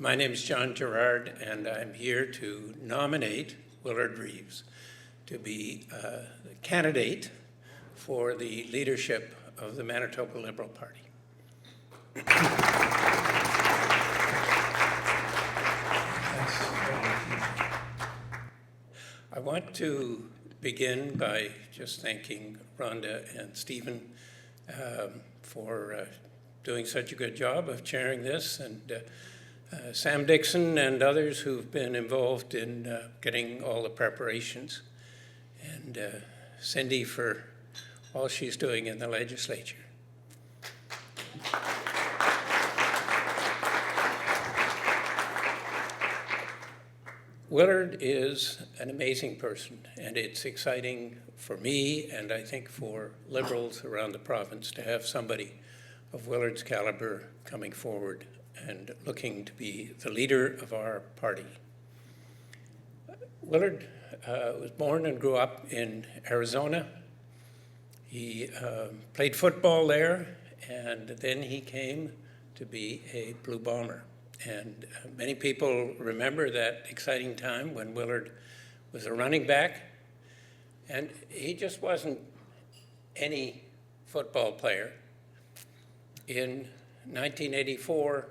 My name is John Gerard, and I'm here to nominate Willard Reaves to be the candidate for the leadership of the Manitoba Liberal Party. I want to begin by just thanking Rhonda and Stephen for doing such a good job of chairing this, and Sam Dixon and others who've been involved in getting all the preparations, and Cindy for all she's doing in the legislature. Willard is an amazing person, and it's exciting for me, and I think for Liberals around the province, to have somebody of Willard's caliber coming forward and looking to be the leader of our party. Willard was born and grew up in Arizona. He played football there, and then he came to be a Blue Bomber. And many people remember that exciting time when Willard was a running back, and he just wasn't any football player. In 1984,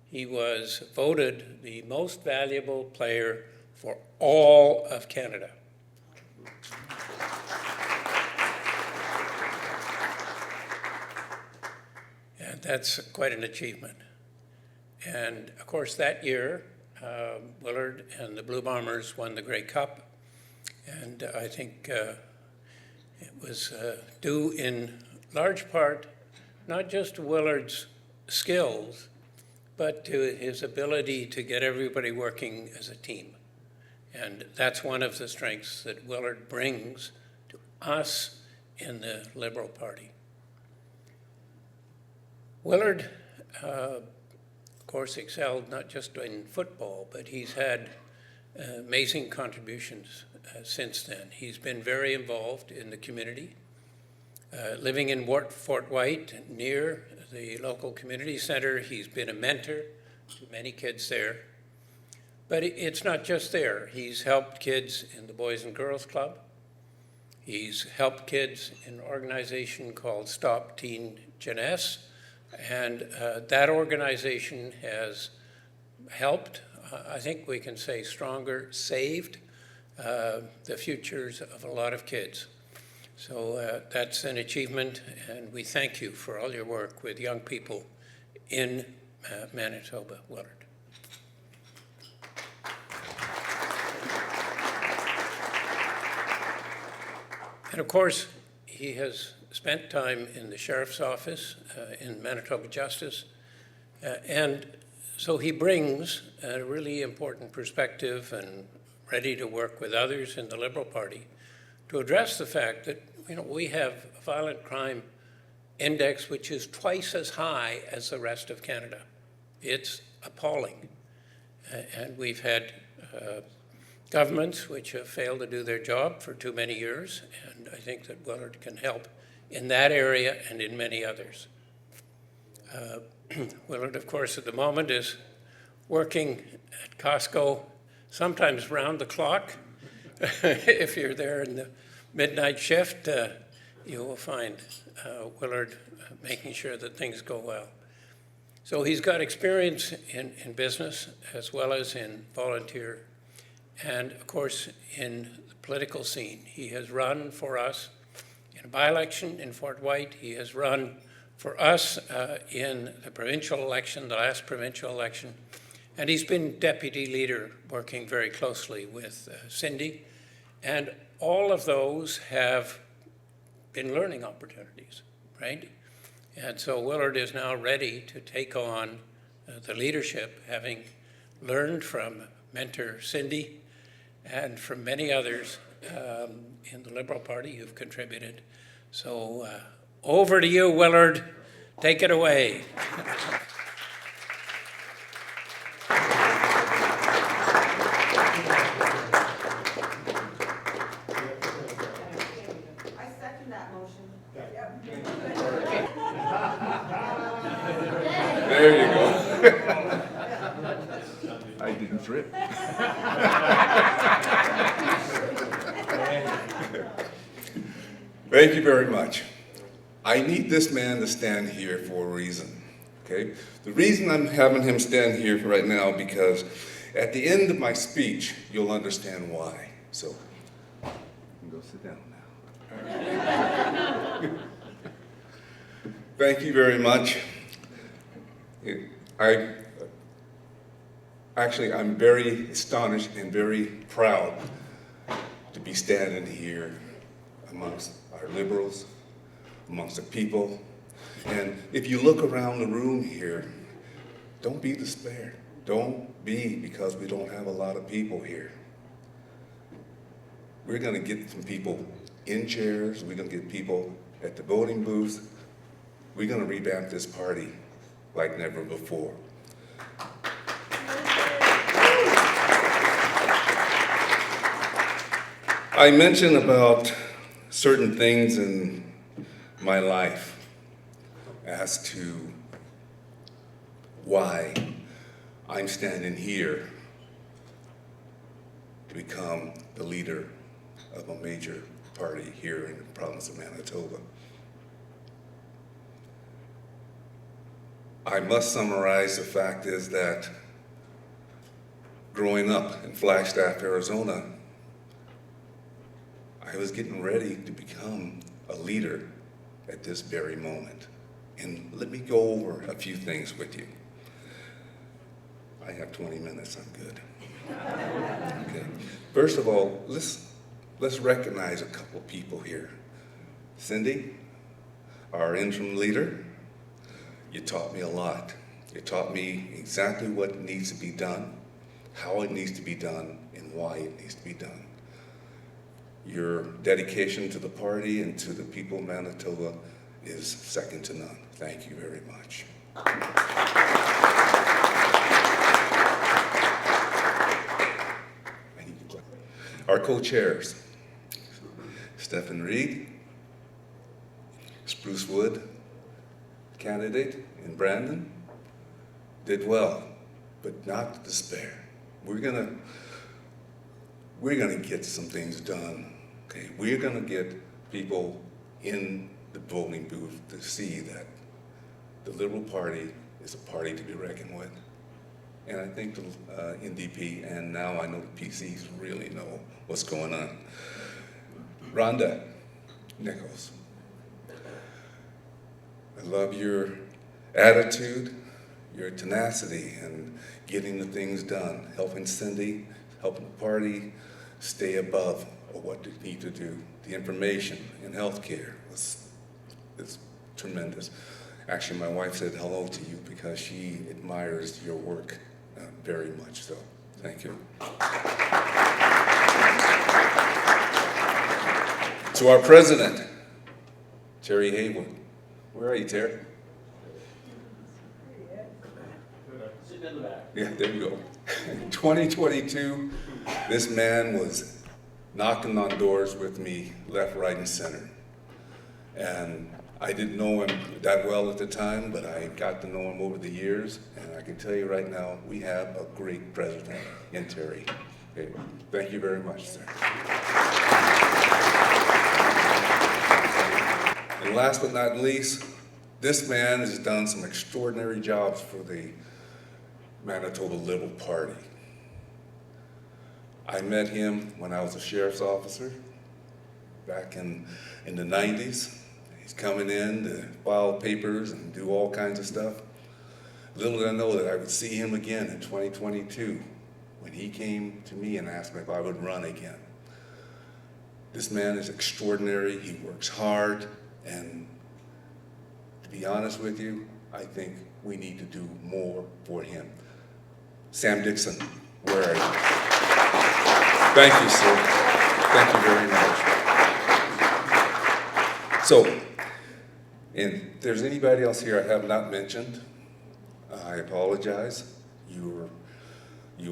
he was voted the most valuable player for all of Canada. And that's quite an achievement. And of course, that year, Willard and the Blue Bombers won the Grey Cup. And I think it was due in large part, not just to Willard's skills, but to his ability to get everybody working as a team. And that's one of the strengths that Willard brings to us in the Liberal Party. Willard, of course, excelled not just in football, but he's had amazing contributions since then. He's been very involved in the community, living in Fort White, near the local community center. He's been a mentor to many kids there. But it's not just there. He's helped kids in the Boys and Girls Club. He's helped kids in an organization called Stop Teen Jeunesse. And that organization has helped, I think we can say saved the futures of a lot of kids. So that's an achievement, and we thank you for all your work with young people in Manitoba, Willard. And of course, he has spent time in the Sheriff's Office in Manitoba Justice, and so he brings a really important perspective and ready to work with others in the Liberal Party to address the fact that we have a violent crime index which is twice as high as the rest of Canada. It's appalling. And we've had governments which have failed to do their job for too many years, and I think that Willard can help in that area and in many others. Willard, of course, at the moment is working at Costco, sometimes round the clock. If you're there in the midnight shift, you will find Willard making sure that things go well. So he's got experience in business as well as in volunteer, and of course in the political scene. He has run for us in a by-election in Fort White. He has run for us in the provincial election, the last provincial election, and he's been deputy leader working very closely with Cindy. And all of those have been learning opportunities, right? And so Willard is now ready to take on the leadership, having learned from mentor Cindy and from many others in the Liberal Party who've contributed. So over to you, Willard. Take it away. There you go. I didn't trip. Thank you very much. I need this man to stand here for a reason, okay? The reason I'm having him stand here right now because at the end of my speech, you'll understand why. So, you can go sit down now. Thank you very much. I'm very astonished and very proud to be standing here amongst our liberals, amongst the people. And if you look around the room here, don't be despaired. Don't be because we don't have a lot of people here. We're going to get some people in chairs. We're going to get people at the voting booths. We're going to revamp this party like never before. I mentioned about certain things in my life as to why I'm standing here to become the leader of a major party here in the province of Manitoba. I must summarize the fact is that growing up in Flagstaff, Arizona, I was getting ready to become a leader at this very moment. And let me go over a few things with you. I have 20 minutes, I'm good. Okay. First of all, let's recognize a couple people here. Cindy, our interim leader, you taught me a lot. You taught me exactly what needs to be done, how it needs to be done, and why it needs to be done. Your dedication to the party and to the people of Manitoba is second to none. Thank you very much. Our co-chairs, Stephen Reed, Spruce Wood, candidate in Brandon, did well, but not to despair. We're gonna get some things done, okay? We're gonna get people in the voting booth to see that the Liberal Party is a party to be reckoned with. And I think the NDP, and now I know the PCs really know what's going on. Rhonda Nichols, I love your attitude, your tenacity, and getting the things done, helping Cindy, helping the party stay above what they need to do. The information in healthcare is tremendous. Actually, my wife said hello to you because she admires your work very much, so thank you. To our president, Terry Haywood. Where are you, Terry? Sitting in the back. Yeah, there you go. In 2022, this man was knocking on doors with me, left, right, and center. And I didn't know him that well at the time, but I got to know him over the years, and I can tell you right now, we have a great president in Terry. Okay. Thank you very much, sir. And last but not least, this man has done some extraordinary jobs for the Manitoba Liberal Party. I met him when I was a sheriff's officer back in the 90s. He's coming in to file papers and do all kinds of stuff. Little did I know that I would see him again in 2022 when he came to me and asked me if I would run again. This man is extraordinary. He works hard, and to be honest with you, I think we need to do more for him. Sam Dixon, where are you? Thank you, sir. Thank you very much. So, and if there's anybody else here I have not mentioned, I apologize. You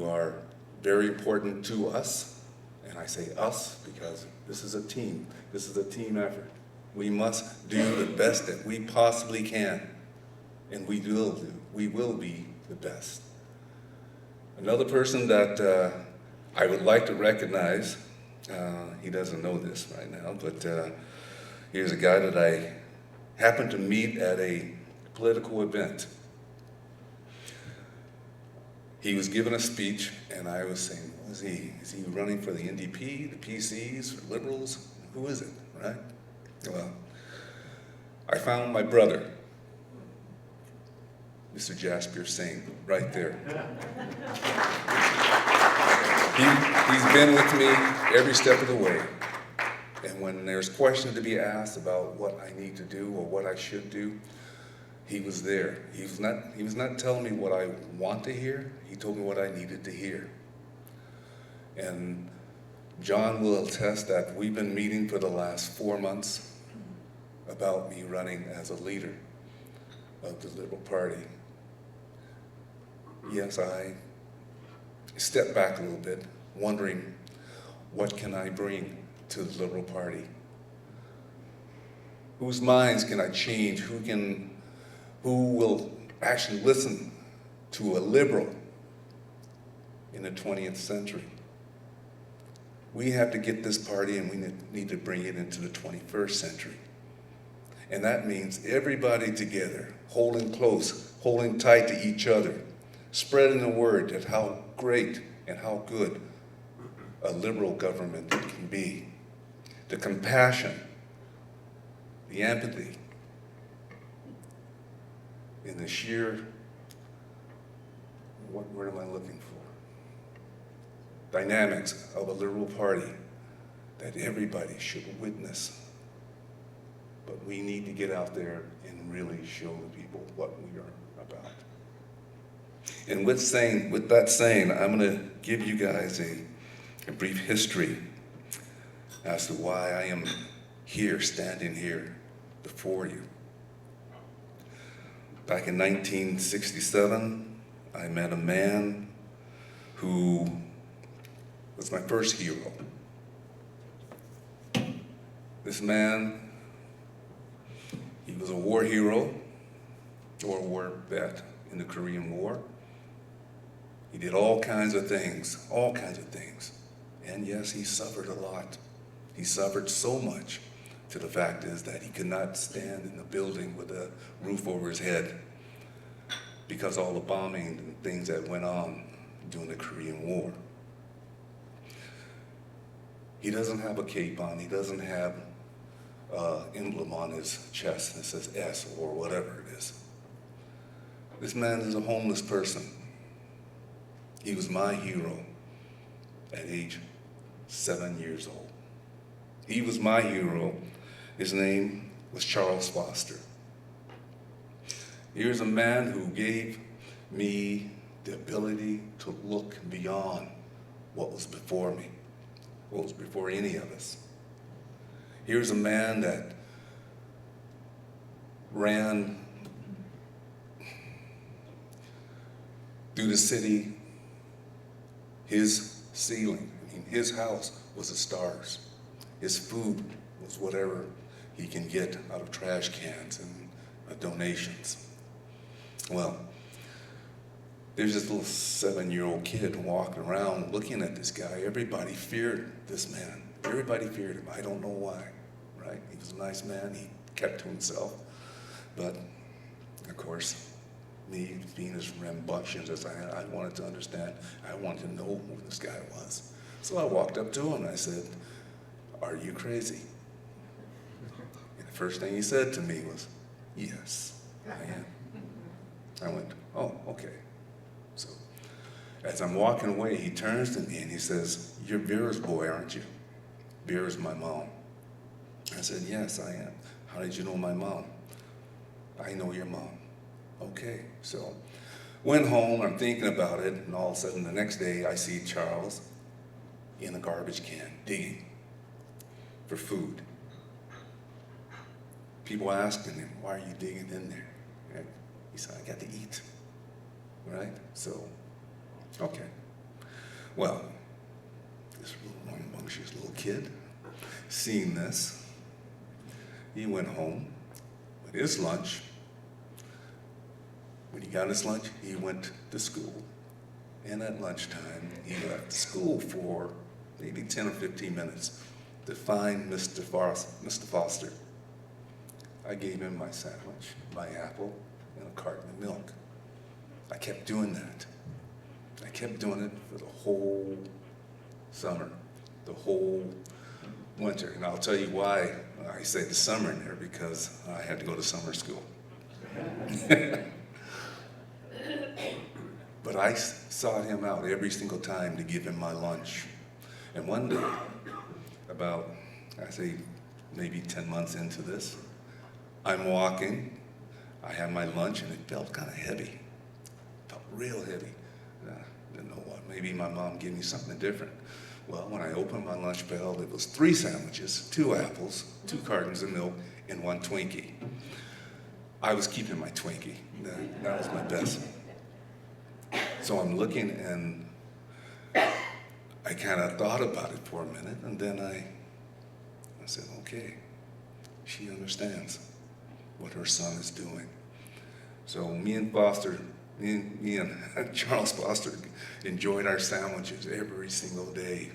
are very important to us, and I say us because this is a team. This is a team effort. We must do the best that we possibly can, and we will be the best. Another person that I would like to recognize, he doesn't know this right now, but here's a guy that I happened to meet at a political event. He was giving a speech, and I was saying, what is he? Is he running for the NDP, the PCs, for Liberals? Who is it, right? Well, I found my brother, Mr. Jasper Singh, right there. He's been with me every step of the way. And when there's questions to be asked about what I need to do or what I should do, he was there. He was not telling me what I want to hear. He told me what I needed to hear. And John will attest that we've been meeting for the last 4 months about me running as a leader of the Liberal Party. Yes, I stepped back a little bit, wondering what can I bring to the Liberal Party? Whose minds can I change? Who will actually listen to a liberal in the 20th century? We have to get this party, and we need to bring it into the 21st century. And that means everybody together, holding close, holding tight to each other, spreading the word that how great and how good a liberal government can be. The compassion, the empathy, and the sheer, what word am I looking for? Dynamics of a liberal party that everybody should witness. But we need to get out there and really show the people what we are about. And with that saying, I'm going to give you guys a brief history as to why I am here, standing here before you. Back in 1967, I met a man who was my first hero. This man, he was a war hero or a war vet in the Korean War. He did all kinds of things. And yes, he suffered a lot. He suffered so much to the fact is that he could not stand in the building with a roof over his head because all the bombing and things that went on during the Korean War. He doesn't have a cape on. He doesn't have an emblem on his chest that says S or whatever it is. This man is a homeless person. He was my hero at age 7 years old. He was my hero. His name was Charles Foster. Here's a man who gave me the ability to look beyond what was before me, what was before any of us. Here's a man that ran through the city. His ceiling, his house was the stars. His food was whatever he can get out of trash cans and donations. Well, there's this little 7-year-old kid walking around looking at this guy. Everybody feared this man. Everybody feared him. I don't know why, right? He was a nice man. He kept to himself. But, of course, me being as rambunctious as I wanted to understand, I wanted to know who this guy was. So I walked up to him and I said, "Are you crazy?" And the first thing he said to me was, "Yes, I am." I went, "Oh, okay." So as I'm walking away, he turns to me and he says, "You're Vera's boy, aren't you?" Vera's my mom. I said, "Yes, I am." "How did you know my mom?" "I know your mom." Okay, so went home, I'm thinking about it, and all of a sudden the next day I see Charles in a garbage can digging for food. People asking him, "Why are you digging in there?" And he said, "I got to eat." Right? So, okay. Well, this little rambunctious little kid, seeing this, he went home with his lunch. When he got his lunch, he went to school. And at lunchtime, he left school for maybe 10 or 15 minutes to find Mr. Foster. I gave him my sandwich, my apple, and a carton of milk. I kept doing that. I kept doing it for the whole summer, the whole winter. And I'll tell you why I say the summer in there, because I had to go to summer school. But I sought him out every single time to give him my lunch. And one day, about, I say, maybe 10 months into this, I'm walking, I had my lunch, and it felt kind of heavy. It felt real heavy. Didn't know what, maybe my mom gave me something different. Well, when I opened my lunch bag, it was 3 sandwiches, 2 apples, 2 cartons of milk, and 1 Twinkie. I was keeping my Twinkie. That was my best. So I'm looking, and I kind of thought about it for a minute, and then I said, okay, she understands what her son is doing. So me and Charles Foster enjoyed our sandwiches every single day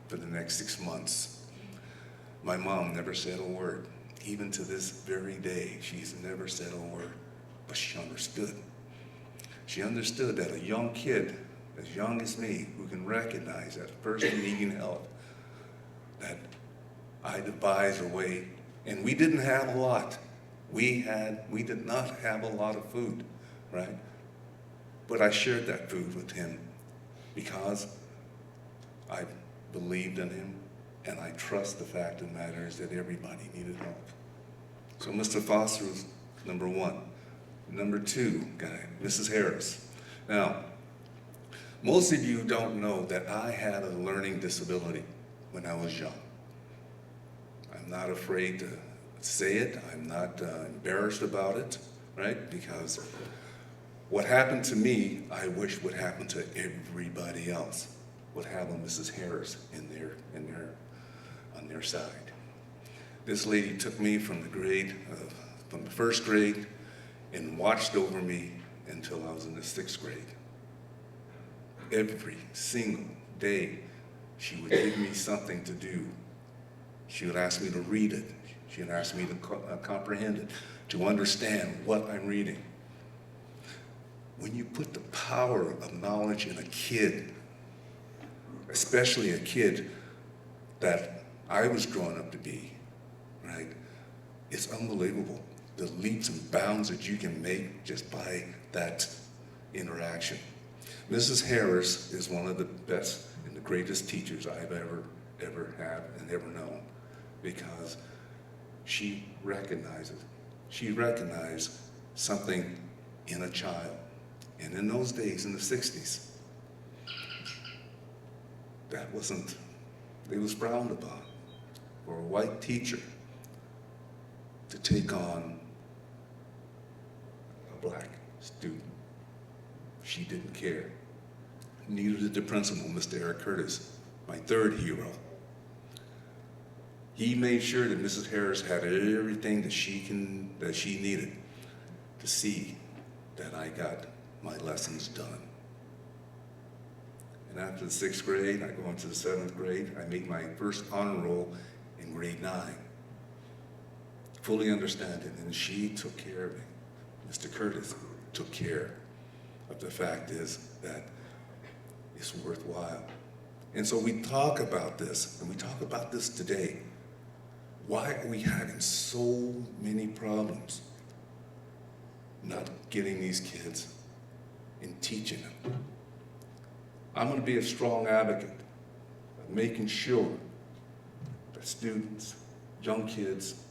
for the next 6 months. My mom never said a word. Even to this very day, she's never said a word, but she understood. She understood that a young kid, as young as me, who can recognize that person needing help, that I devised a way, and we didn't have a lot. We did not have a lot of food, right? But I shared that food with him because I believed in him, and I trust the fact of the matter is that everybody needed help. So Mr. Foster was number 1. Number 2 guy, Mrs. Harris. Now, most of you don't know that I had a learning disability when I was young. I'm not afraid to say it. I'm not embarrassed about it, right? Because what happened to me, I wish would happen to everybody else. What happened to Mrs. Harris on their side. This lady took me from the first grade and watched over me until I was in the 6th grade. Every single day, she would give me something to do. She would ask me to read it. She would ask me to comprehend it, to understand what I'm reading. When you put the power of knowledge in a kid, especially a kid that I was growing up to be, right? It's unbelievable, the leaps and bounds that you can make just by that interaction. Mrs. Harris is one of the best and the greatest teachers I've ever had and ever known, because she recognized something in a child. And in those days, in the 60s, it was frowned upon for a white teacher to take on a black student. She didn't care. Neither did the principal, Mr. Eric Curtis, my 3rd hero. He made sure that Mrs. Harris had everything that she needed to see that I got my lessons done. And after the 6th grade, I go into the 7th grade. I make my first honor roll in grade 9. Fully understanding, and she took care of me. Mr. Curtis took care of the fact is that it's worthwhile. And so we talk about this, and we talk about this today. Why are we having so many problems not getting these kids and teaching them? I'm going to be a strong advocate of making sure that students, young kids,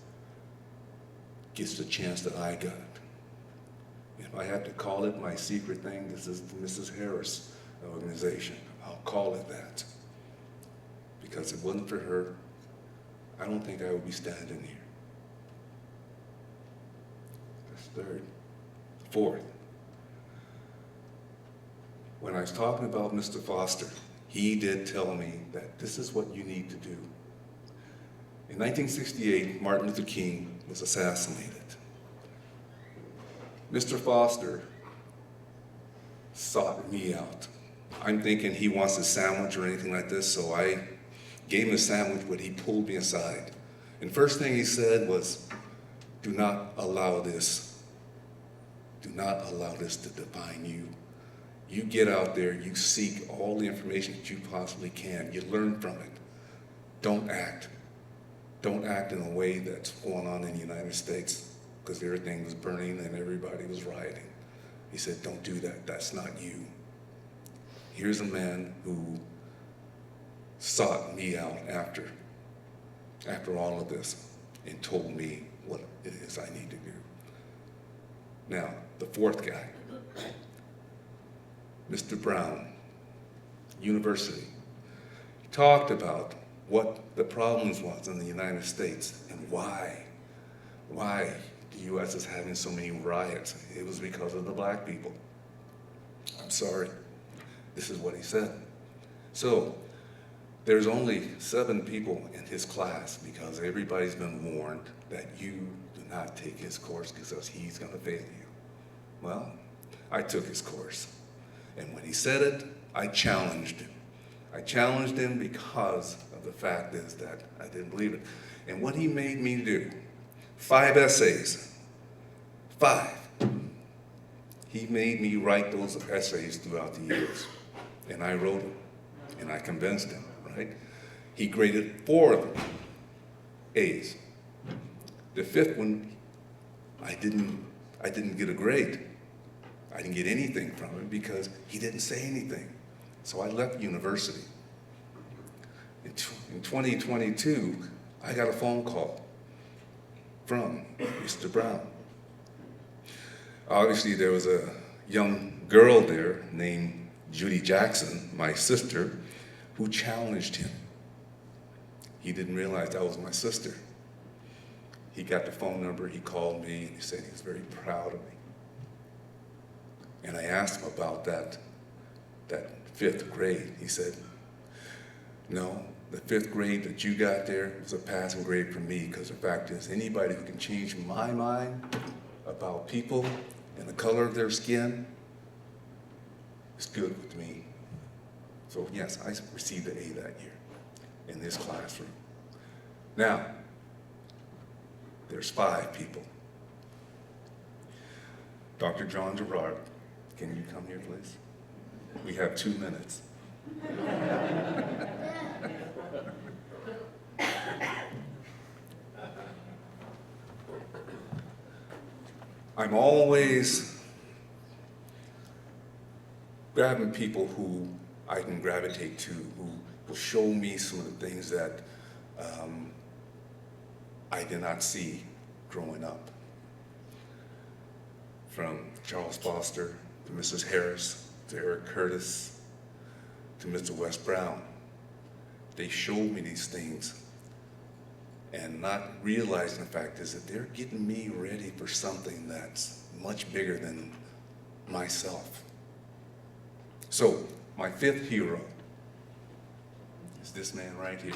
gets the chance that I got. If I had to call it my secret thing, this is the Mrs. Harris organization. I'll call it that. Because if it wasn't for her, I don't think I would be standing here. That's 3rd. 4th. When I was talking about Mr. Foster, he did tell me that this is what you need to do. In 1968, Martin Luther King was assassinated. Mr. Foster sought me out. I'm thinking he wants a sandwich or anything like this, so I gave him a sandwich, but he pulled me aside. And first thing he said was, do not allow this. Do not allow this to define you. You get out there, you seek all the information that you possibly can. You learn from it. Don't act. Don't act in a way that's going on in the United States, because everything was burning and everybody was rioting. He said, don't do that. That's not you. Here's a man who sought me out after all of this and told me what it is I need to do. Now, the fourth guy, Mr. Brown, University. He talked about what the problems was in the United States and why the U.S. is having so many riots. It was because of the black people. I'm sorry. This is what he said. So, there's only 7 people in his class because everybody's been warned that you do not take his course because he's going to fail you. Well, I took his course. And when he said it, I challenged him. I challenged him because of the fact is that I didn't believe it. And what he made me do, 5 essays, 5. He made me write those essays throughout the years. And I wrote them, and I convinced him, right? He graded 4 of them A's. The 5th one, I didn't get a grade. I didn't get anything from him because he didn't say anything. So I left university. In 2022, I got a phone call from Mr. Brown. Obviously, there was a young girl there named Judy Jackson, my sister, who challenged him. He didn't realize that was my sister. He got the phone number, he called me, and he said he was very proud of me. And I asked him about that 5th grade. He said, no, the 5th grade that you got there was a passing grade for me, because the fact is, anybody who can change my mind about people and the color of their skin is good with me. So yes, I received an A that year in this classroom. Now, there's 5 people. Dr. John Gerard, can you come here, please? We have 2 minutes. I'm always grabbing people who I can gravitate to, who will show me some of the things that I did not see growing up. From Charles Foster to Mrs. Harris to Eric Curtis to Mr. West Brown. They showed me these things, and not realizing the fact is that they're getting me ready for something that's much bigger than myself. So, my 5th hero is this man right here.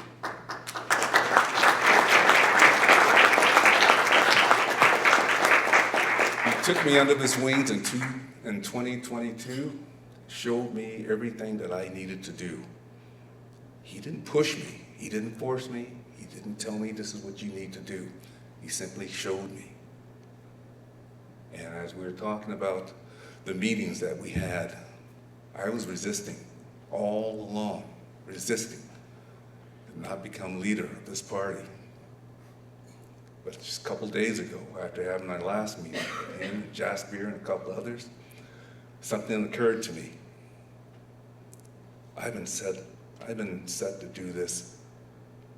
He took me under his wings in 2022, showed me everything that I needed to do. He didn't push me, he didn't force me, he didn't tell me this is what you need to do. He simply showed me. And as we were talking about the meetings that we had, I was resisting all along, resisting, and not become leader of this party. But just a couple days ago, after having my last meeting with him, Jasper, and a couple others, something occurred to me. I've been set to do this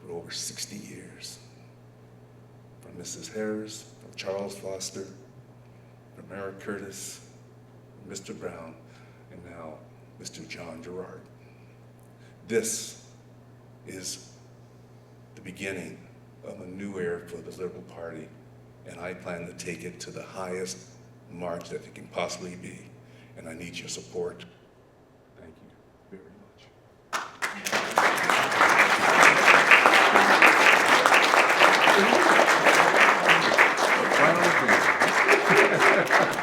for over 60 years. From Mrs. Harris, from Charles Foster, from Eric Curtis, from Mr. Brown, and now Mr. John Gerard. This is the beginning of a new era for the Liberal Party, and I plan to take it to the highest mark that it can possibly be, and I need your support. Thank you very much.